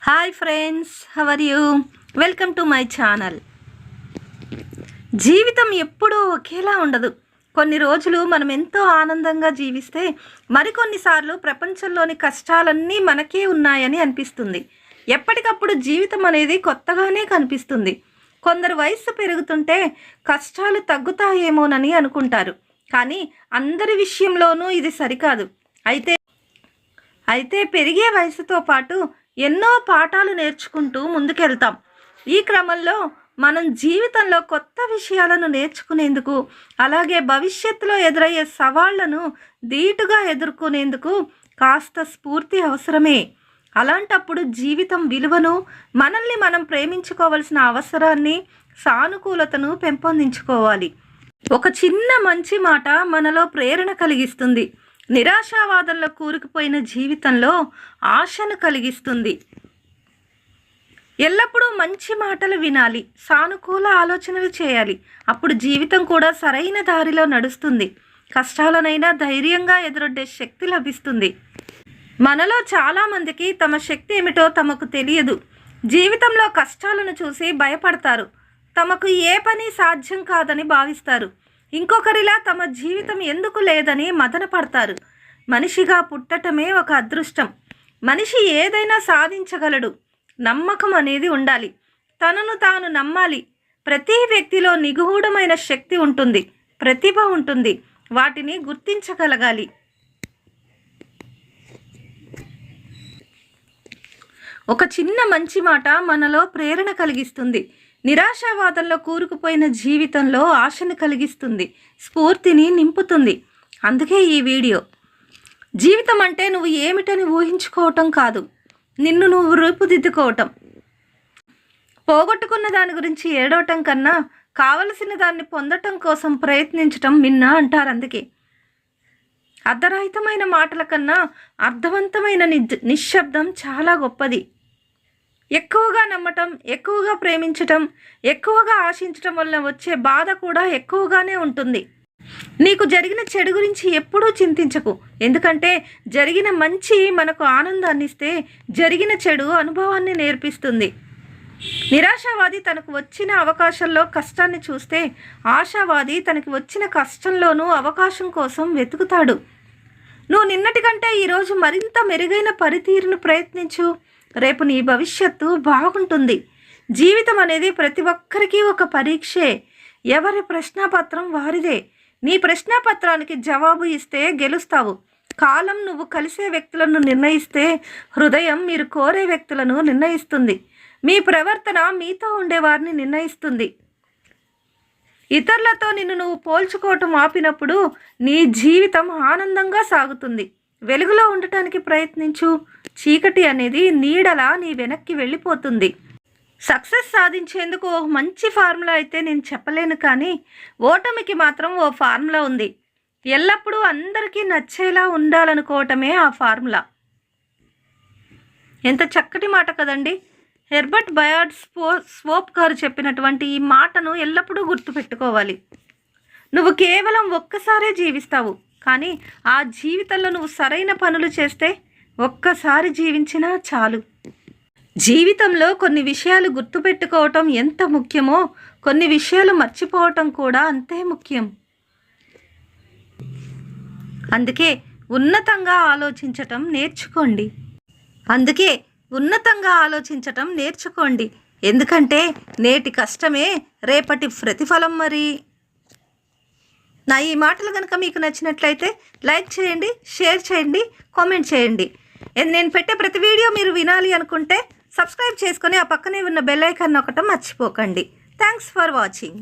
Hi friends, how are you? Welcome to my channel. జీవితం ఎప్పుడూ ఒకేలా ఉండదు. కొన్ని రోజులు మనం ఎంతో ఆనందంగా జీవిస్తే మరికొన్నిసార్లు ప్రపంచంలోని కష్టాలన్నీ మనకే ఉన్నాయని అనిపిస్తుంది. ఎప్పటికప్పుడు జీవితం అనేది కొత్తగానే కనిపిస్తుంది. కొందరు వయస్సు పెరుగుతుంటే కష్టాలు తగ్గుతాయేమోనని అనుకుంటారు, కానీ అందరి విషయంలోనూ ఇది సరికాదు. అయితే పెరిగే వయసుతో పాటు ఎన్నో పాఠాలు నేర్చుకుంటూ ముందుకెళ్తాం. ఈ క్రమంలో మనం జీవితంలో కొత్త విషయాలను నేర్చుకునేందుకు, అలాగే భవిష్యత్తులో ఎదురయ్యే సవాళ్లను ధీటుగా ఎదుర్కొనేందుకు కాస్త స్ఫూర్తి అవసరమే. అలాంటప్పుడు జీవితం విలువను, మనల్ని మనం ప్రేమించుకోవాల్సిన అవసరాన్ని, సానుకూలతను పెంపొందించుకోవాలి. ఒక చిన్న మంచి మాట మనలో ప్రేరణ కలిగిస్తుంది. నిరాశావాదంలో కూరుకుపోయిన జీవితంలో ఆశను కలిగిస్తుంది. ఎల్లప్పుడూ మంచి మాటలు వినాలి, సానుకూల ఆలోచనలు చేయాలి. అప్పుడు జీవితం కూడా సరైన దారిలో నడుస్తుంది. కష్టాలనైనా ధైర్యంగా ఎదురొడ్డే శక్తి లభిస్తుంది. మనలో చాలామందికి తమ శక్తి ఏమిటో తమకు తెలియదు. జీవితంలో కష్టాలను చూసి భయపడతారు. తమకు ఏ పని సాధ్యం కాదని భావిస్తారు. ఇంకొకరిలా తమ జీవితం ఎందుకు లేదని మదన పడతారు. మనిషిగా పుట్టటమే ఒక అదృష్టం. మనిషి ఏదైనా సాధించగలడు. నమ్మకం అనేది ఉండాలి. తనను తాను నమ్మాలి. ప్రతి వ్యక్తిలో నిగూఢమైన శక్తి ఉంటుంది, ప్రతిభ ఉంటుంది. వాటిని గుర్తించగలగాలి. ఒక చిన్న మంచి మాట మనలో ప్రేరణ కలిగిస్తుంది. నిరాశావాదంలో కూరుకుపోయిన జీవితంలో ఆశను కలిగిస్తుంది, స్ఫూర్తిని నింపుతుంది. అందుకే ఈ వీడియో. జీవితం అంటే నువ్వు ఏమిటని ఊహించుకోవటం కాదు, నిన్ను నువ్వు రూపుదిద్దుకోవటం. పోగొట్టుకున్న దాని గురించి ఏడవటం కన్నా కావలసిన దాన్ని పొందటం కోసం ప్రయత్నించటం మిన్నా అంటారు. అందుకే అర్ధరహితమైన మాటల కన్నా అర్థవంతమైన నిశ్శబ్దం చాలా గొప్పది. ఎక్కువగా నమ్మటం, ఎక్కువగా ప్రేమించటం, ఎక్కువగా ఆశించటం వల్ల వచ్చే బాధ కూడా ఎక్కువగానే ఉంటుంది. నీకు జరిగిన చెడు గురించి ఎప్పుడూ చింతించకు. ఎందుకంటే జరిగిన మంచి మనకు ఆనందాన్ని ఇస్తే, జరిగిన చెడు అనుభవాన్ని నేర్పిస్తుంది. నిరాశావాది తనకు వచ్చిన అవకాశంలో కష్టాన్ని చూస్తే, ఆశావాది తనకి వచ్చిన కష్టంలోనూ అవకాశం కోసం వెతుకుతాడు. నువ్వు నిన్నటి కంటే ఈరోజు మరింత మెరుగైన పనితీరును ప్రయత్నించు. రేపు నీ భవిష్యత్తు బాగుంటుంది. జీవితం అనేది ప్రతి ఒక్కరికి ఒక పరీక్షే. ఎవరి ప్రశ్నాపత్రం వారిదే. నీ ప్రశ్నాపత్రానికి జవాబు ఇస్తే గెలుస్తావు. కాలం నువ్వు కలిసే వ్యక్తులను నిర్ణయిస్తే, హృదయం మీరు కోరే వ్యక్తులను నిర్ణయిస్తుంది. మీ ప్రవర్తన మీతో ఉండేవారిని నిర్ణయిస్తుంది. ఇతరులతో నిన్ను నువ్వు పోల్చుకోవటం ఆపినప్పుడు నీ జీవితం ఆనందంగా సాగుతుంది. వెలుగులో ఉండటానికి ప్రయత్నించు. చీకటి అనేది నీడలా నీ వెనక్కి వెళ్ళిపోతుంది. సక్సెస్ సాధించేందుకు ఓ మంచి ఫార్ములా అయితే నేను చెప్పలేను, కానీ ఓటమికి మాత్రం ఓ ఫార్ములా ఉంది. ఎల్లప్పుడూ అందరికీ నచ్చేలా ఉండాలనుకోవటమే ఆ ఫార్ములా. ఎంత చక్కటి మాట కదండి. హెర్బర్ట్ బయార్డ్ స్వోప్ గారు చెప్పినటువంటి ఈ మాటను ఎల్లప్పుడూ గుర్తుపెట్టుకోవాలి. నువ్వు కేవలం ఒక్కసారే జీవిస్తావు, కానీ ఆ జీవితంలో నువ్వు సరైన పనులు చేస్తే ఒక్కసారి జీవించినా చాలు. జీవితంలో కొన్ని విషయాలు గుర్తుపెట్టుకోవటం ఎంత ముఖ్యమో, కొన్ని విషయాలు మర్చిపోవటం కూడా అంతే ముఖ్యం. అందుకే ఉన్నతంగా ఆలోచించటం నేర్చుకోండి. ఎందుకంటే నేటి కష్టమే రేపటి ప్రతిఫలం. మరి నా ఈ మాటలు కనుక మీకు నచ్చినట్లయితే లైక్ చేయండి, షేర్ చేయండి, కామెంట్ చేయండి. నేను పెట్టే ప్రతి వీడియో మీరు వినాలి అనుకుంటే సబ్స్క్రైబ్ చేసుకొని ఆ పక్కనే ఉన్న బెల్ ఐకాన్ నొక్కటం మర్చిపోకండి. Thanks for watching.